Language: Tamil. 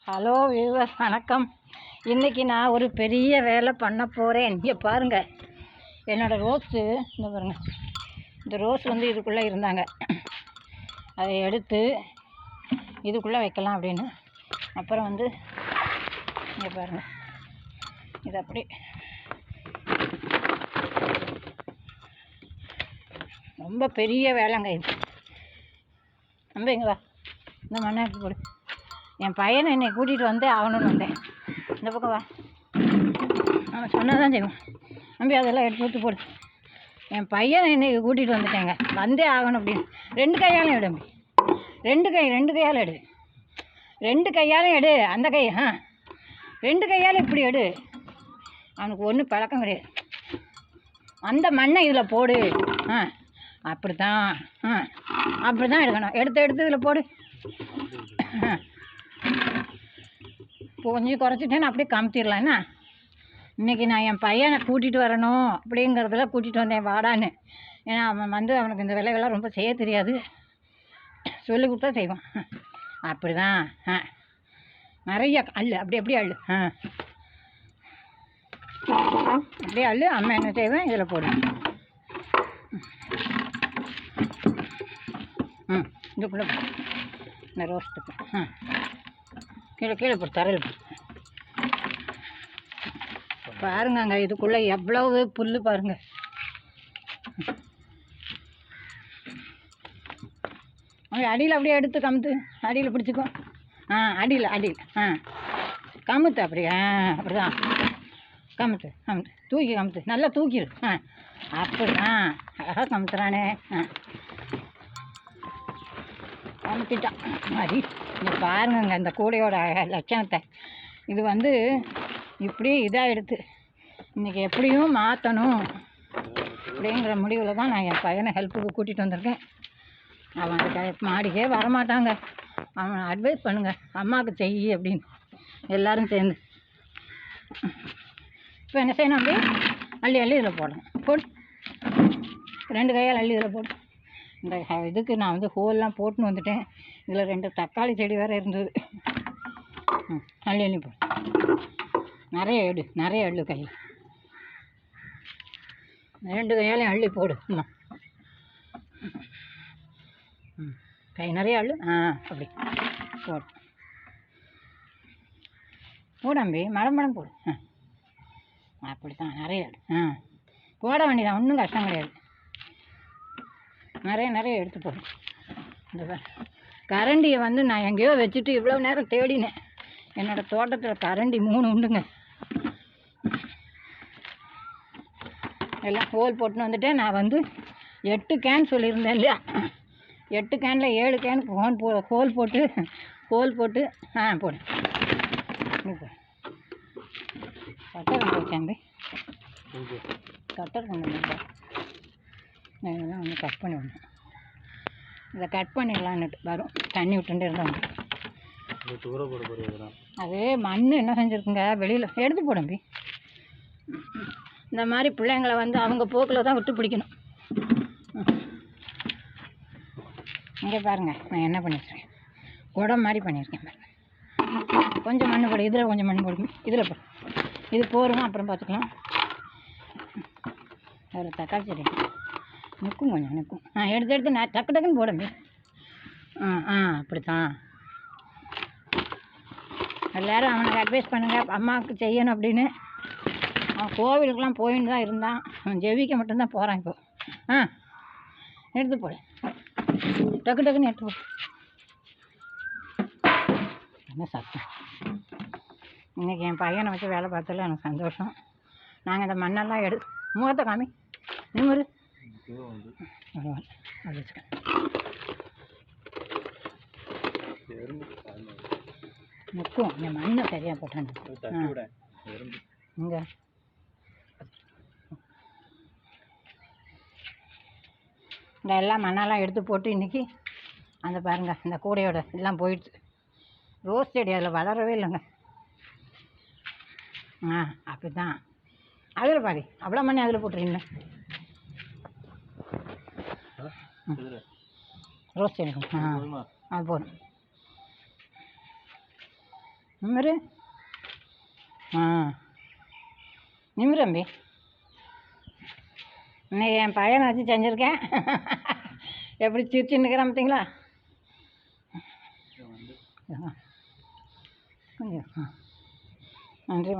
ஹலோ வியூவர்ஸ், வணக்கம். இன்றைக்கி நான் ஒரு பெரிய வேலை பண்ண போகிறேன். இங்கே பாருங்கள், என்னோடய ரோஸு இந்த பாருங்கள். இந்த ரோஸ் வந்து இதுக்குள்ளே இருந்தாங்க, அதை எடுத்து இதுக்குள்ளே வைக்கலாம் அப்படின்னு. அப்புறம் வந்து இங்கே பாருங்கள், இது அப்படி ரொம்ப பெரிய வேலைங்க இது. நம்ம இங்கே வா, இந்த மண்ணை எடுத்து போடு. என் பையனை என்னை கூட்டிகிட்டு வந்து ஆகணும்னு வந்தேன். இந்த பக்கம் வா, அவன் சொன்னால் தான் செய்வோம். நம்பி அதெல்லாம் எடுத்து ஊற்றி போடு. என் பையனை என்னை கூட்டிகிட்டு வந்துட்டேங்க, வந்தே ஆகணும் அப்படின்னு. ரெண்டு கையாலும் எடு, ரெண்டு கையால் எடு, ரெண்டு கையாலும் எடு. அந்த கை ரெண்டு கையாலும் இப்படி எடு. அவனுக்கு ஒன்றும் பழக்கம் கிடையாது. அந்த மண்ணை இதில் போடு. அப்படி தான் அப்படி தான் எடுக்கணும். எடுத்து இதில் போடு. கொஞ்சம் குறைச்சிட்டேன்னு அப்படியே கமுத்திடலாம். என்ன, இன்றைக்கி நான் என் பையனை கூட்டிகிட்டு வரணும் அப்படிங்கிறதுல கூட்டிகிட்டு வந்தேன் வாடான்னு. ஏன்னா அவன் வந்து அவனுக்கு இந்த வேலைகள்லாம் ரொம்ப செய்ய தெரியாது, சொல்லி கொடுத்தா செய்வான். அப்படி தான் நிறைய அள்ளு, அப்படியே அள்ளு. அப்படியே அள்ளு. அம்மா என்ன செய்வேன், இதில் போடு. இதுக்குள்ளே இந்த ரோஸ்ட்டுக்கு கீழே போட்டு தரையில் பாருங்க. இதுக்குள்ளே எவ்வளவு புல் பாருங்க. அடியில் அப்படியே எடுத்து கமுத்து, அடியில் பிடிச்சிக்கோ. அடியில் கமுத்து. அப்படியே அப்படிதான் கமுத்து. தூக்கி நல்லா தூக்கிடு. அப்படிதான் அழகாக கமுத்துறானே. கமுத்திட்டான் மாதிரி. இங்கே பாருங்க இந்த கூடையோட லட்சணத்தை. இது வந்து இப்படியே இதாக எடுத்து இன்றைக்கி எப்படியும் மாற்றணும் அப்படிங்கிற முடிவில் தான் நான் என் பையனை ஹெல்ப்புக்கு கூட்டிகிட்டு வந்திருக்கேன். அவன் அதுக்கு மாடிக்கே வரமாட்டாங்க. அவன் அட்வைஸ் பண்ணுங்க, அம்மாவுக்கு செய் அப்படின்னு எல்லோரும் சேர்ந்து. இப்போ என்ன செய்யணும், அப்படியே அள்ளி இதில் போடணும். போடு, ரெண்டு கையால் அள்ளி இதில் போடு. இந்த இதுக்கு நான் வந்து ஹோல்லாம் போட்டுன்னு வந்துட்டேன். இதில் 2 தக்காளி செடி வேறு இருந்தது. அள்ளி போடு. நிறைய எடு கை. 2 கையாலையும் அள்ளி போடு. கை நிறைய அள்ளு. அப்படி போடு. போடாம்பி மடம் போடு. அப்படி தான் நிறைய எடு. போட வேண்டியதான், ஒன்றும் கஷ்டம் கிடையாது. நிறைய எடுத்து போடும். இந்த கரண்டியை வந்து நான் எங்கேயோ வச்சுட்டு இவ்வளோ நேரம் தேடினேன். என்னோடய தோட்டத்தில் கரண்டி 3 உண்டுங்க. எல்லாம் ஹோல் போட்டுன்னு வந்துட்டேன். நான் வந்து 8 கேன் சொல்லியிருந்தேன் இல்லையா, 8 கேனில் 7 கேனுக்கு ஹோல் போட்டு போடு. கட்டர் போச்சாம்பி, கட்டர் கொண்டு வந்து நான் இதெல்லாம் வந்து கட் பண்ணி விடணும். இதை கட் பண்ணிடலான்னுட்டு வரும், தண்ணி விட்டுட்டு இருந்தாங்க. அது மண் என்ன செஞ்சுருக்குங்க, வெளியில் எடுத்து போடும்பி. இந்த மாதிரி பிள்ளைங்களை வந்து அவங்க போக்கில் தான் விட்டு பிடிக்கணும். இங்கே பாருங்கள், நான் என்ன பண்ணியிருக்கேன், குடம் மாதிரி பண்ணியிருக்கேன் பாருங்கள். கொஞ்சம் மண் போடு, இதில் கொஞ்சம் மண் போடு, இதில் போடு. இது போடுங்க, அப்புறம் பார்த்துக்கலாம். ஒரு தக்காளி செடி நிற்கும், கொஞ்சம் நிற்கும். எடுத்து நான் டக்குன்னு போடுங்க. அப்படித்தான் எல்லோரும் அவனுக்கு அட்வைஸ் பண்ணுங்கள், அம்மாவுக்கு செய்யணும் அப்படின்னு. அவன் கோவிலுக்கெலாம் போயின்னு தான் இருந்தான், அவன் ஜெபிக்க மட்டும்தான் போகிறான் இப்போ. எடுத்து போடு, டக்குன்னு எடுத்து போடு. என்ன சத்தம், இன்றைக்கி என் பையனை வச்சு வேலை பார்த்ததில் எனக்கு சந்தோஷம். நாங்கள் இந்த மண்ணெல்லாம் முகத்தை காமி நிம்மரு நிற்கும். என் மண்ணை சரியாக போட்டேன். இங்கே இந்த எல்லாம் மண்ணெல்லாம் எடுத்து போட்டு இன்றைக்கி அந்த பாருங்கள், இந்த கூடையோட எல்லாம் போயிடுச்சு. ரோஸ் செடி அதில் வளரவே இல்லைங்க. அப்படி தான் அதில் பாதி அவ்வளோ மண்ணி அதில் போட்டுறீங்களா. ரோஸ் செடி அது போதும். நிமிரு. ஆ நிமிரு தம்பி. இன்னைக்கு என் பையனை வச்சு செஞ்சுருக்கேன். எப்படி சிரிச்சுன்னு இருக்கிறான் பார்த்தீங்களா? கொஞ்சம் நன்றி.